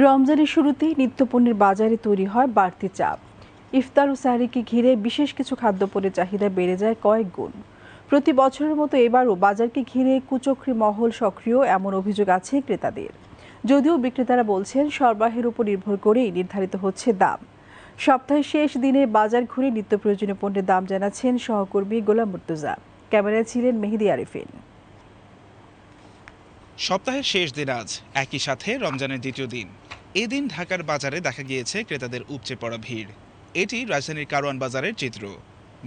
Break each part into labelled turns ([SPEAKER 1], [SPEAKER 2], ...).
[SPEAKER 1] রমজানের শুরুতেই নিত্যপণ্যের বাজারে তৈরি হয় বাড়তি চাপ। ইফতার ও সাহরিকে ঘিরে বিশেষ কিছু খাদ্যপণ্যের চাহিদা বেড়ে যায় কয়েক গুণ। প্রতি বছরের মতো এবারও বাজারকে ঘিরে কুচক্রী মহল সক্রিয়, এমন অভিযোগ আছে ক্রেতাদের। যদিও বিক্রেতারা বলছেন সরবরাহের উপর নির্ভর করেই নির্ধারিত হচ্ছে দাম। সপ্তাহের শেষ দিনে বাজার ঘুরে নিত্য প্রয়োজনীয় পণ্যের দাম জানাচ্ছেন সহকর্মী গোলাম মুর্তজা। ক্যামেরায় ছিলেন মেহেদি আরিফিন।
[SPEAKER 2] সপ্তাহের শেষ দিন আজ, একই সাথে রমজানের দ্বিতীয় দিন। এদিন ঢাকার বাজারে দেখা গিয়েছে ক্রেতাদের উপচে পড়া ভিড়। এটি রাজধানীর কারওয়ান বাজারের চিত্র।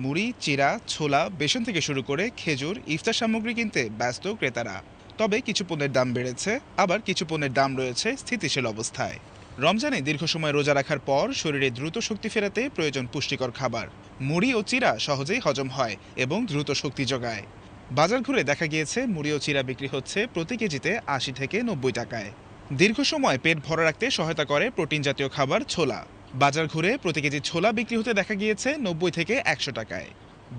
[SPEAKER 2] মুড়ি, চিড়া, ছোলা, বেসন থেকে শুরু করে খেজুর, ইফতার সামগ্রী কিনতে ব্যস্ত ক্রেতারা। তবে কিছু পণ্যের দাম বেড়েছে, আবার কিছু পণ্যের দাম রয়েছে স্থিতিশীল অবস্থায়। রমজানে দীর্ঘ সময় রোজা রাখার পর শরীরে দ্রুত শক্তি ফেরাতে প্রয়োজন পুষ্টিকর খাবার। মুড়ি ও চিড়া সহজেই হজম হয় এবং দ্রুত শক্তি যোগায়। বাজার ঘুরে দেখা গিয়েছে মুড়ি ও চিড়া বিক্রি হচ্ছে প্রতি কেজিতে ৮০ থেকে ৯০ টাকায়। দীর্ঘ সময় পেট ভরা রাখতে সহায়তা করে প্রোটিন জাতীয় খাবার ছোলা। বাজার ঘুরে প্রতি কেজি ছোলা বিক্রি হতে দেখা গিয়েছে ৯০ থেকে ১০০ টাকায়।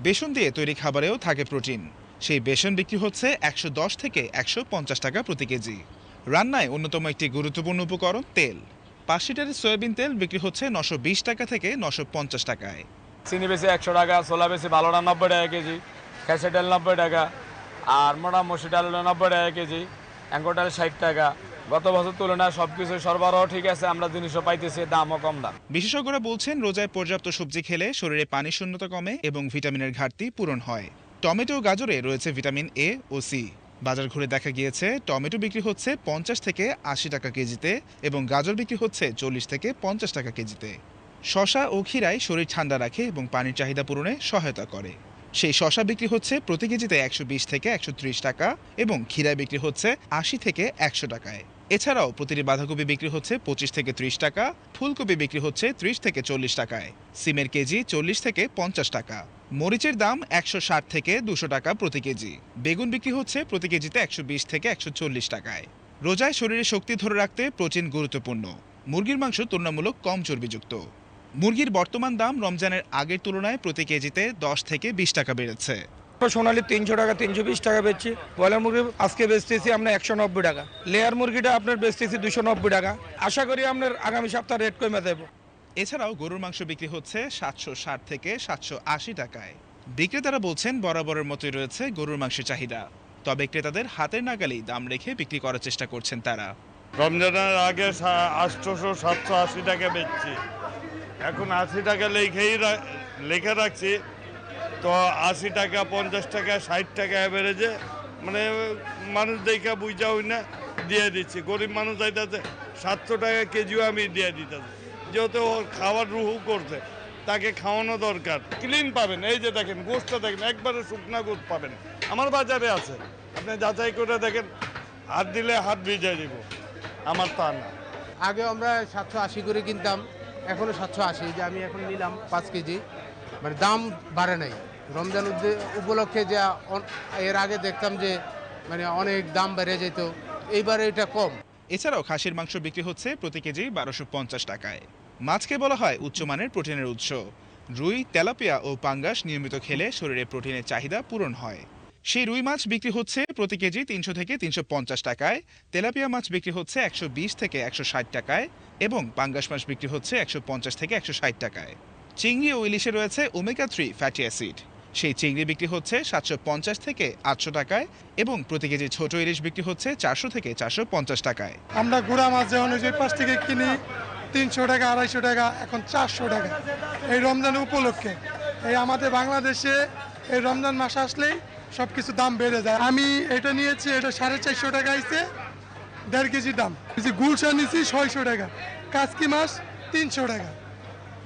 [SPEAKER 2] বেসন দিয়ে তৈরি খাবারেও থাকে প্রোটিন। সেই বেসন বিক্রি হচ্ছে ১১০ থেকে ১৫০ টাকা প্রতি কেজি। রান্নায় অন্যতম একটি গুরুত্বপূর্ণ উপকরণ তেল। ৫ লিটারের সয়াবিন তেল বিক্রি হচ্ছে ৯২০ টাকা থেকে ৯৫০ টাকায়।
[SPEAKER 3] চিনি বেশি ১০০ টাকা, ছোলা বেশি ভালোটা ৯০ টাকা কেজি, খেসে ডাল ৯০ টাকা, আর মোটা মসুর ডাল ৯০ টাকা কেজি, অ্যাঙ্গো ডাল ৬০ টাকা। গত বছর তুলনায় সবকিছু সরবরাহ ঠিক আছে, আমরা জিনিসও পাইতেছি, দামও কম দাম।
[SPEAKER 2] বিশেষজ্ঞরা বলছেন রোজায় পর্যাপ্ত সবজি খেলে শরীরে পানি শূন্যতা কমে এবং ভিটামিনের ঘাটতি পূরণ হয়। টমেটো ও গাজরে রয়েছে ভিটামিন এ ও সি। বাজার ঘুরে দেখা গিয়েছে টমেটো বিক্রি হচ্ছে ৫০ থেকে ৮০ টাকা কেজিতে এবং গাজর বিক্রি হচ্ছে ৪০ থেকে ৫০ টাকা কেজিতে। শসা ও ক্ষীরায় শরীর ঠান্ডা রাখে এবং পানির চাহিদা পূরণে সহায়তা করে। সেই শসা বিক্রি হচ্ছে প্রতি কেজিতে ১২০ থেকে ১৩০ টাকা এবং ক্ষীরায় বিক্রি হচ্ছে ৮০ থেকে ১০০ টাকায়। এছাড়াও প্রতিটি বাঁধাকপি বিক্রি হচ্ছে ২৫ থেকে ৩০ টাকা, ফুলকপি বিক্রি হচ্ছে ৩০ থেকে ৪০ টাকায়, সিমের কেজি ৪০ থেকে ৫০ টাকা। মরিচের দাম ১৬০ থেকে ২০০ টাকা প্রতি কেজি। বেগুন বিক্রি হচ্ছে প্রতি কেজিতে ১২০ থেকে ১৪০ টাকায়। রোজায় শরীরে শক্তি ধরে রাখতে প্রোটিন গুরুত্বপূর্ণ। মুরগির মাংস তুলনামূলক কম চর্বিযুক্ত। মুরগির বর্তমান দাম রমজানের আগের তুলনায় প্রতি কেজিতে ১০ থেকে ২০ টাকা বেড়েছে।
[SPEAKER 4] সোনালি ৩০০ টাকা, ৩২০ টাকা বেচছি। ব্রয়লার মুরগি আজকে বেচতেছি আমরা ১৯০ টাকা। লেয়ার মুরগিটা আপনার বেচতেছি ২৯০ টাকা। আশা করি আপনার আগামী সপ্তাহে রেট কমে দেবো।
[SPEAKER 2] এছাড়াও গরুর মাংস বিক্রি হচ্ছে ৭৬০ থেকে ৭৮০ টাকায়। বিক্রেতারা বলছেন বরাবরের মতোই রয়েছে গরুর মাংসের চাহিদা। তবে ক্রেতাদের হাতের নাগালেই দাম রেখে বিক্রি করার চেষ্টা করছেন তারা।
[SPEAKER 5] রমজানের আগে ৮০০ ৭৮০ টাকা বেচছি, এখন ৮০ টাকা লেখে রাখছি, তো ৮০ টাকা ৫০ টাকা ৬০ টাকা অ্যাভারেজে, মানে মানুষ দেখা বুঝা হই না দিয়ে দিচ্ছি। গরিব মানুষ যাইতেছে ৭০০ টাকা কেজিও আমি দিয়ে দিতেছি, যেহেতু ওর খাওয়ার রুহু করছে, তাকে খাওয়ানো দরকার। ক্লিন পাবেন, এই যে দেখেন গোশটা দেখেন, একবারে শুকনা গোশ পাবেন, আমার বাজারে আছে, আপনি যাচাই করে দেখেন, হাত দিলে হাত ভিজে দিব, আমার তা না।
[SPEAKER 6] আগে আমরা ৭৮০ করে কিনতাম, এখনও ৭৮০, যে আমি এখন নিলাম ৫ কেজি, মানে দাম বাড়ে নাই। রমজান উপলক্ষে যে এর আগে দেখতাম যে মানে অনেক দাম বেড়ে যেত, এইবারে এটা কম।
[SPEAKER 2] এছাড়াও খাসির মাংস বিক্রি হচ্ছে প্রতি কেজি ১২৫০ টাকায়। মাছকে বলা হয় উচ্চমানের প্রোটিনের উৎস। রুই, তেলাপিয়া ও পাঙ্গাস নিয়মিত খেলে শরীরে প্রোটিনের চাহিদা পূরণ হয়। সেই রুই মাছ বিক্রি হচ্ছে প্রতি কেজি ৩০০ থেকে ৩৫০ টাকায়, তেলাপিয়া মাছ বিক্রি হচ্ছে ১২০ থেকে ১৬০ টাকায় এবং পাঙ্গাস মাছ বিক্রি হচ্ছে ১৫০ থেকে ১৬০ টাকায়। চিংড়ি ও ইলিশে রয়েছে ওমেগা ৩ ফ্যাটি অ্যাসিড। সেই চিংড়ি বিক্রি হচ্ছে ৭৫০ থেকে ৮০০ টাকায় এবং প্রতি কেজি ছোট ইলিশ বিক্রি হচ্ছে ৪০০ থেকে ৪৫০ টাকায়।
[SPEAKER 7] আমরা গুড়া মাছ যখন ওই পাশ থেকে কিনি ৩০০ টাকা, ২৫০ টাকা, এখন ৪০০ টাকা। এই রমজান উপলক্ষে এই আমাদের বাংলাদেশে এই রমজান মাস আসলেই সব কিছু দাম বেড়ে যায়। আমি এটা নিয়েছি, এটা ৪৫০ টাকা আইছে, ১.৫ কেজি দাম। গুলশা নিয়েছি ৬০০ টাকা, কাজকি মাছ ৩০০ টাকা।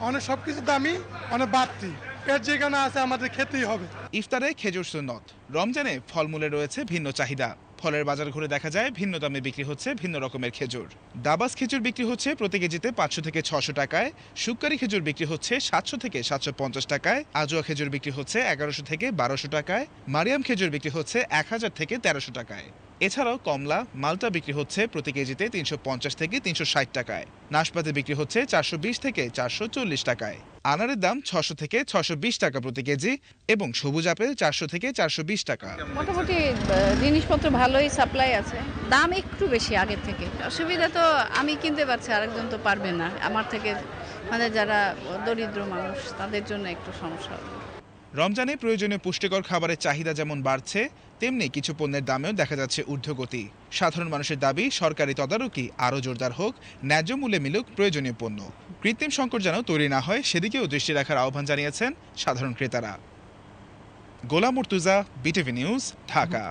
[SPEAKER 7] অনেক সব কিছুর দামই অনেক বাড়তি, এর যেখানে আছে আমাদের খেতেই হবে।
[SPEAKER 2] ইফতারে খেজুর সুন্নত। রমজানে ফলমূলে রয়েছে ভিন্ন চাহিদা। ফলের বাজার ঘুরে দেখা যায় ভিন্ন দামে বিক্রি হচ্ছে ভিন্ন রকমের খেজুর। দাবাস খেজুর বিক্রি হচ্ছে প্রতি কেজিতে ৫০০ থেকে ৬০০ টাকায়, শুক্কারি খেজুর বিক্রি হচ্ছে ৭০০ থেকে ৭৫০ টাকায়, আজোয়া খেজুর বিক্রি হচ্ছে ১১০০ থেকে ১২০০ টাকায়, মারিয়াম খেজুর বিক্রি হচ্ছে ১০০০ থেকে ১৩০০ টাকায়। এছাড়াও কমলা, মালটা বিক্রি হচ্ছে প্রতি কেজিতে 350 থেকে 360 টাকায়। নাশপাতি বিক্রি হচ্ছে 420 থেকে 440 টাকায়। আনারের দাম 600 থেকে 620 টাকা প্রতি কেজি এবং সবুজ আপেল 400 থেকে 420 টাকা।
[SPEAKER 8] মোটামুটি জিনিসপত্র ভালোই সাপ্লাই আছে, দাম একটু বেশি আগের থেকে। অসুবিধা তো আমি কিনতে পারছি, আরেকজন তো পারবে না। আমার থেকে মানে যারা দরিদ্র মানুষ তাদের জন্য একটু সমস্যা হবে।
[SPEAKER 2] রমজানে প্রয়োজনীয় পুষ্টিকর খাবারের চাহিদা যেমন বাড়ছে, তেমনি কিছু পণ্যের দামেও দেখা যাচ্ছে ঊর্ধ্বগতি। সাধারণ মানুষের দাবি সরকারি তদারকি আরও জোরদার হোক, ন্যায্য মূল্যে মিলুক প্রয়োজনীয় পণ্য। কৃত্রিম সংকট যেন তৈরি না হয় সেদিকেও দৃষ্টি রাখার আহ্বান জানিয়েছেন সাধারণ ক্রেতারা। গোলাম মুর্তুজা, বিটিভি নিউজ, ঢাকা।